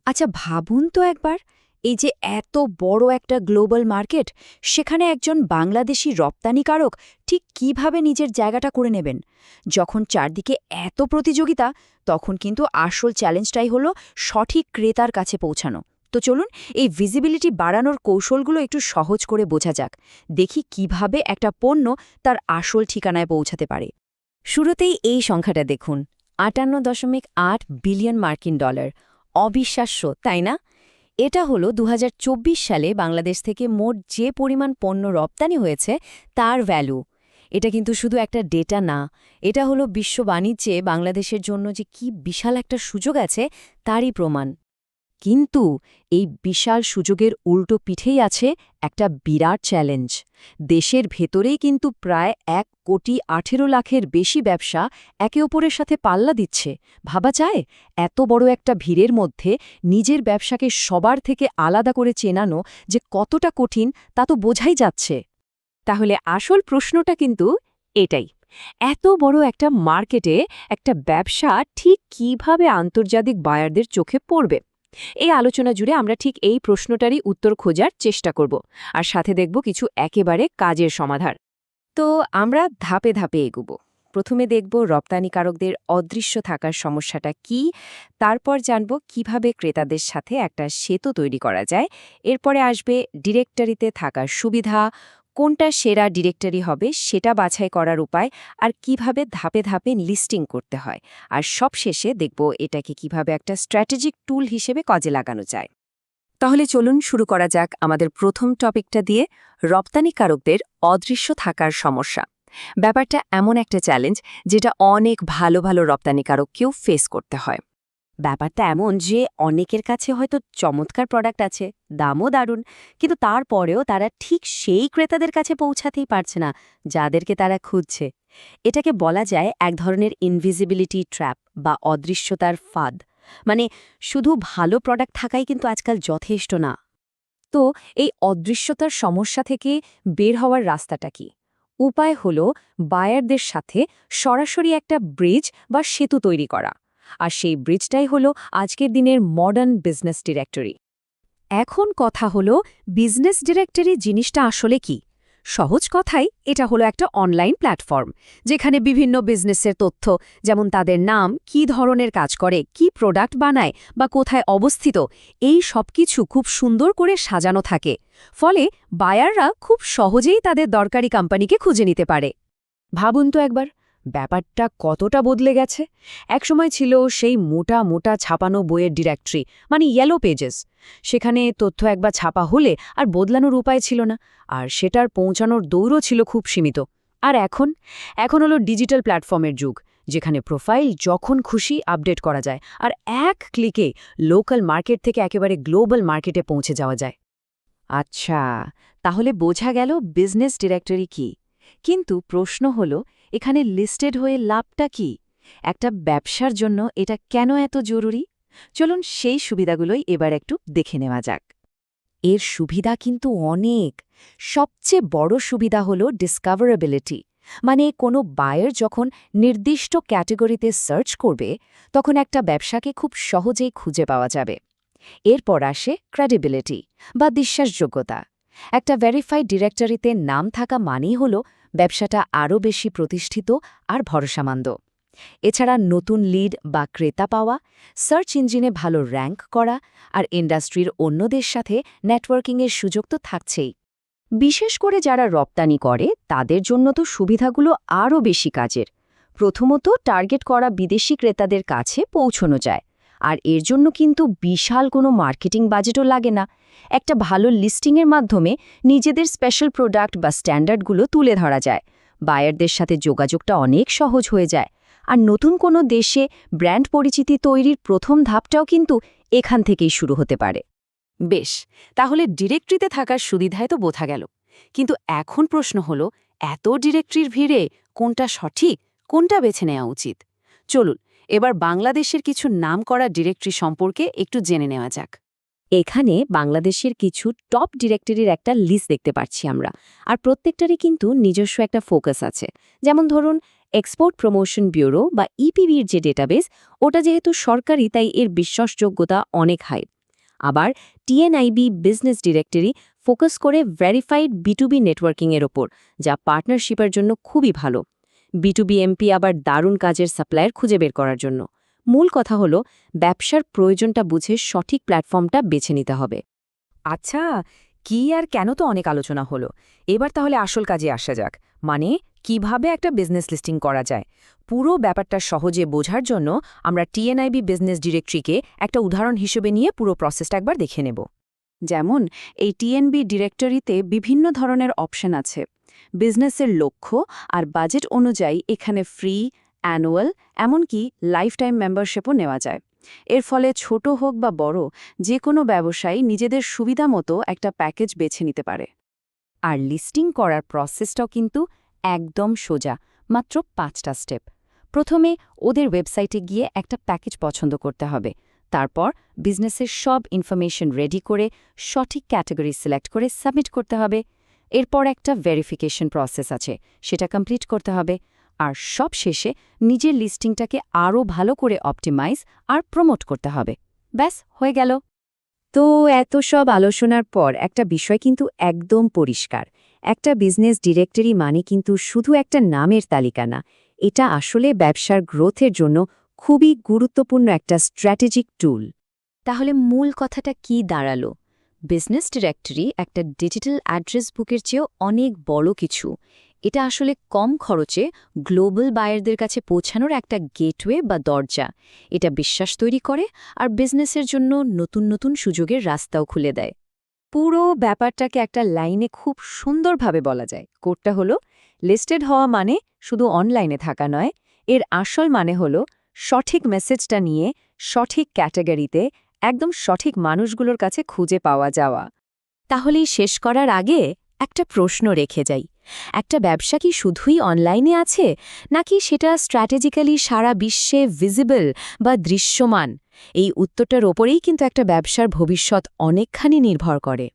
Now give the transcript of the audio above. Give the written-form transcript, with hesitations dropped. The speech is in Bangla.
আচ্ছা ভাবুন তো একবার, এই যে এত বড় একটা গ্লোবাল মার্কেট, সেখানে একজন বাংলাদেশি রপ্তানিকারক ঠিক কিভাবে নিজের জায়গাটা করে নেবেন? যখন চারদিকে এত প্রতিযোগিতা, তখন কিন্তু আসল চ্যালেঞ্জটাই হলো সঠিক ক্রেতার কাছে পৌঁছানো। তো চলুন এই ভিজিবিলিটি বাড়ানোর কৌশলগুলো একটু সহজ করে বোঝা যাক। দেখি কিভাবে একটা পণ্য তার আসল ঠিকানায় পৌঁছাতে পারে। শুরুতেই এই সংখ্যাটা দেখুন, 58.8 বিলিয়ন মার্কিন ডলার। অবিশ্বাস্য, তাই না? এটা হলো ২০২৪ সালে বাংলাদেশ থেকে মোট যে পরিমাণ পণ্য রপ্তানি হয়েছে তার ভ্যালু। এটা কিন্তু শুধু একটা ডেটা না, এটা হলো বিশ্ব বাণিজ্যে বাংলাদেশের জন্য যে কি বিশাল একটা সুযোগ আছে তারই প্রমাণ। কিন্তু এই বিশাল সুযোগের উল্টো পিঠেই আছে একটা বিরাট চ্যালেঞ্জ। দেশের ভেতরেই কিন্তু প্রায় ১,১৮,০০,০০০-এর বেশি ব্যবসা একে অপরের সাথে পাল্লা দিচ্ছে। ভাবা যায়, এত বড় একটা ভিড়ের মধ্যে নিজের ব্যবসাকে সবার থেকে আলাদা করে চেনানো যে কতটা কঠিন তা তো বোঝাই যাচ্ছে। তাহলে আসল প্রশ্নটা কিন্তু এটাই, এত বড় একটা মার্কেটে একটা ব্যবসা ঠিক কিভাবে আন্তর্জাতিক বায়ারদের চোখে পড়বে? এই আলোচনা জুড়ে আমরা ঠিক এই প্রশ্নটারই উত্তর খোঁজার চেষ্টা করব, আর সাথে দেখব কিছু একেবারে কাজের সমাধান। তো আমরা ধাপে ধাপে এগুব। প্রথমে দেখব রপ্তানিকারকদের অদৃশ্য থাকার সমস্যাটা কি, তারপর জানব কিভাবে ক্রেতাদের সাথে একটা সেতু তৈরি করা যায়, এরপরে আসবে ডিরেক্টরিতে থাকার সুবিধা, কোনটা সেরা ডিরেক্টরি হবে সেটা বাছাই করার উপায়, আর কিভাবে ধাপে ধাপে লিস্টিং করতে হয়, আর সবশেষে দেখব এটাকে কিভাবে একটা স্ট্র্যাটেজিক টুল হিসেবে কাজে লাগানো যায়। তাহলে চলুন শুরু করা যাক আমাদের প্রথম টপিকটা দিয়ে, রপ্তানিকারকদের অদৃশ্য থাকার সমস্যা। ব্যাপারটা এমন একটা চ্যালেঞ্জ যেটা অনেক ভালো ভালো রপ্তানিকারককেও ফেস করতে হয়। ব্যাপারটা এমন যে অনেকের কাছে হয়তো চমৎকার প্রোডাক্ট আছে, দামও দারুণ, কিন্তু তারপরেও তারা ঠিক সেই ক্রেতাদের কাছে পৌঁছাতেই পারছে না যাদেরকে তারা খুঁজছে। এটাকে বলা যায় এক ধরনের ইনভিজিবিলিটি ট্র্যাপ বা অদৃশ্যতার ফাঁদ। মানে শুধু ভালো প্রোডাক্ট থাকাই কিন্তু আজকাল যথেষ্ট না। তো এই অদৃশ্যতার সমস্যা থেকে বের হওয়ার রাস্তাটা কি? উপায় হল বায়ারদের সাথে সরাসরি একটা ব্রিজ বা সেতু তৈরি করা। আর সেই ব্রিজটাই হলো আজকের দিনের মডার্ন বিজনেস ডিরেক্টরি। এখন কথা হলো, বিজনেস ডিরেক্টরি জিনিসটা আসলে কি? সহজ কথাই, এটা হলো একটা অনলাইন প্ল্যাটফর্ম যেখানে বিভিন্ন বিজনেসের তথ্য, যেমন তাদের নাম, কি ধরনের কাজ করে, কি প্রোডাক্ট বানায় বা কোথায় অবস্থিত, এই সব কিছু খুব সুন্দর করে সাজানো থাকে। ফলে বায়াররা খুব সহজেই তাদের দরকারি কোম্পানিকে খুঁজে নিতে পারে। ভাবুন তো একবার, ব্যাপারটা কতটা বদলে গেছে। একসময় ছিল সেই মোটা মোটা ছাপানো বইয়ের ডিরেক্টরি, মানে ইয়েলো পেজেস। সেখানে তথ্য একবার ছাপা হলে আর বদলানোর উপায় ছিল না, আর সেটার পৌঁছানোর দৌড়ও ছিল খুব সীমিত। আর এখন এখন হলো ডিজিটাল প্ল্যাটফর্মের যুগ, যেখানে প্রোফাইল যখন খুশি আপডেট করা যায়, আর এক ক্লিকে লোকাল মার্কেট থেকে একেবারে গ্লোবাল মার্কেটে পৌঁছে যাওয়া যায়। আচ্ছা, তাহলে বোঝা গেল বিজনেস ডিরেক্টরি কি। কিন্তু প্রশ্ন হলো, এখানে লিস্টেড হয়ে লাভটা কি? একটা ব্যবসার জন্য এটা কেন এত জরুরি? চলুন সেই সুবিধাগুলোই এবার একটু দেখে নেওয়া যাক। এর সুবিধা কিন্তু অনেক। সবচেয়ে বড় সুবিধা হলো ডিসকভারেবিলিটি। মানে কোনো বায়ার যখন নির্দিষ্ট ক্যাটেগরিতে সার্চ করবে, তখন একটা ব্যবসাকে খুব সহজেই খুঁজে পাওয়া যাবে। এরপর আসে ক্রেডিবিলিটি বা বিশ্বাসযোগ্যতা। একটা ভেরিফাইড ডিরেক্টরিতে নাম থাকা মানেই হল ব্যবসাটা আরও বেশি প্রতিষ্ঠিত আর ভরসামন্দ। এছাড়া নতুন লিড বা ক্রেতা পাওয়া, সার্চ ইঞ্জিনে ভালো র্যাঙ্ক করা, আর ইন্ডাস্ট্রির অন্যদের সাথে নেটওয়ার্কিংয়ের সুযোগ তো থাকছেই। বিশেষ করে যারা রপ্তানি করে তাদের জন্য তো সুবিধাগুলো আরও বেশি কাজের। প্রথমত, টার্গেট করা বিদেশি ক্রেতাদের কাছে পৌঁছানো যায়, আর এর জন্য কিন্তু বিশাল কোনো মার্কেটিং বাজেটও লাগে না। একটা ভালো লিস্টিংয়ের মাধ্যমে নিজেদের স্পেশাল প্রোডাক্ট বা স্ট্যান্ডার্ডগুলো তুলে ধরা যায়। বায়ারদের সাথে যোগাযোগটা অনেক সহজ হয়ে যায়। আর নতুন কোনো দেশে ব্র্যান্ড পরিচিতি তৈরির প্রথম ধাপটাও কিন্তু এখান থেকেই শুরু হতে পারে। বেশ, তাহলে ডিরেক্টরিতে থাকার সুবিধায় তো বোঝা গেল। কিন্তু এখন প্রশ্ন হলো, এত ডিরেক্টরির ভিড়ে কোনটা সঠিক, কোনটা বেছে নেওয়া উচিত? চলুন এবার বাংলাদেশের কিছু নামকরা ডিরেক্টরি সম্পর্কে একটু জেনে নেওয়া যাক। এখানে বাংলাদেশের কিছু টপ ডিরেক্টরির একটা লিস্ট দেখতে পাচ্ছি আমরা, আর প্রত্যেকটারই কিন্তু নিজস্ব একটা ফোকাস আছে। যেমন ধরুন এক্সপোর্ট প্রমোশন ব্যুরো বা ইপিবির যে ডেটাবেস, ওটা যেহেতু সরকারি তাই এর বিশ্বাসযোগ্যতা অনেক হাই। আবার টিএনআইবি বিজনেস ডিরেক্টরি ফোকাস করে ভেরিফাইড বিটুবি নেটওয়ার্কিংয়ের ওপর, যা পার্টনারশিপের জন্য খুবই ভালো। বিটুবি এমপি আবার দারুণ কাজের সাপ্লায়ার খুঁজে বের করার জন্য। মূল কথা হলো ব্যবসার প্রয়োজনটা বুঝে সঠিক প্ল্যাটফর্মটা বেছে নিতে হবে। আচ্ছা, কি আর কেন তো অনেক আলোচনা হলো। এবার তাহলে আসল কাজে আসা যাক, মানে কিভাবে একটা বিজনেস লিস্টিং করা যায়। পুরো ব্যাপারটা সহজে বোঝার জন্য আমরা টিএনআইবি বিজনেস ডিরেক্টরিকে একটা উদাহরণ হিসেবে নিয়ে পুরো প্রসেসটা একবার দেখে নেব। যেমন এই টিএনবি ডিরেক্টরিতে বিভিন্ন ধরনের অপশন আছে। বিজনেসের লক্ষ্য আর বাজেট অনুযায়ী এখানে ফ্রি, অ্যানুয়াল, এমনকি লাইফ টাইম মেম্বারশিপও নেওয়া যায়। এর ফলে ছোট হোক বা বড়, যে কোনো ব্যবসায়ী নিজেদের সুবিধা মতো একটা প্যাকেজ বেছে নিতে পারে। আর লিস্টিং করার প্রসেসটাও কিন্তু একদম সোজা, মাত্র 5টা স্টেপ। প্রথমে ওদের ওয়েবসাইটে গিয়ে একটা প্যাকেজ পছন্দ করতে হবে। তারপর বিজনেসের সব ইনফরমেশন রেডি করে সঠিক ক্যাটাগরি সিলেক্ট করে সাবমিট করতে হবে। এরপর একটা ভেরিফিকেশন প্রসেস আছে, সেটা কমপ্লিট করতে হবে। আর সব শেষে নিজের লিস্টিংটাকে আরও ভালো করে অপটিমাইজ আর প্রমোট করতে হবে। ব্যাস, হয়ে গেল। তো এত সব আলোচনার পর একটা বিষয় কিন্তু একদম পরিষ্কার। একটা বিজনেস ডিরেক্টরি মানে কিন্তু শুধু একটা নামের তালিকা না, এটা আসলে ব্যবসার গ্রোথের জন্য খুবই গুরুত্বপূর্ণ একটা স্ট্র্যাটেজিক টুল। তাহলে মূল কথাটা কি দাঁড়ালো? বিজনেস ডিরেক্টরি একটা ডিজিটাল অ্যাড্রেস বুকের চেয়েও অনেক বড় কিছু। এটা আসলে কম খরচে গ্লোবাল বায়ারদের কাছে পৌঁছানোর একটা গেটওয়ে বা দরজা। এটা বিশ্বাস তৈরি করে আর বিজনেসের জন্য নতুন নতুন সুযোগের রাস্তাও খুলে দেয়। পুরো ব্যাপারটাকে একটা লাইনে খুব সুন্দরভাবে বলা যায়। কোডটা হলো, লিস্টেড হওয়া মানে শুধু অনলাইনে থাকা নয়, এর আসল মানে হলো সঠিক মেসেজটা নিয়ে সঠিক ক্যাটাগরিতে একদম সঠিক মানুষগুলোর কাছে খুঁজে পাওয়া যাওয়া। তাহলেই শেষ করার আগে একটা প্রশ্ন রেখে যাই। একটা ব্যবসা কি শুধুই অনলাইনে আছে, নাকি সেটা স্ট্র্যাটেজিক্যালি সারা বিশ্বে ভিজিবল বা দৃশ্যমান? এই উত্তরটার ওপরেই কিন্তু একটা ব্যবসার ভবিষ্যৎ অনেকখানি নির্ভর করে।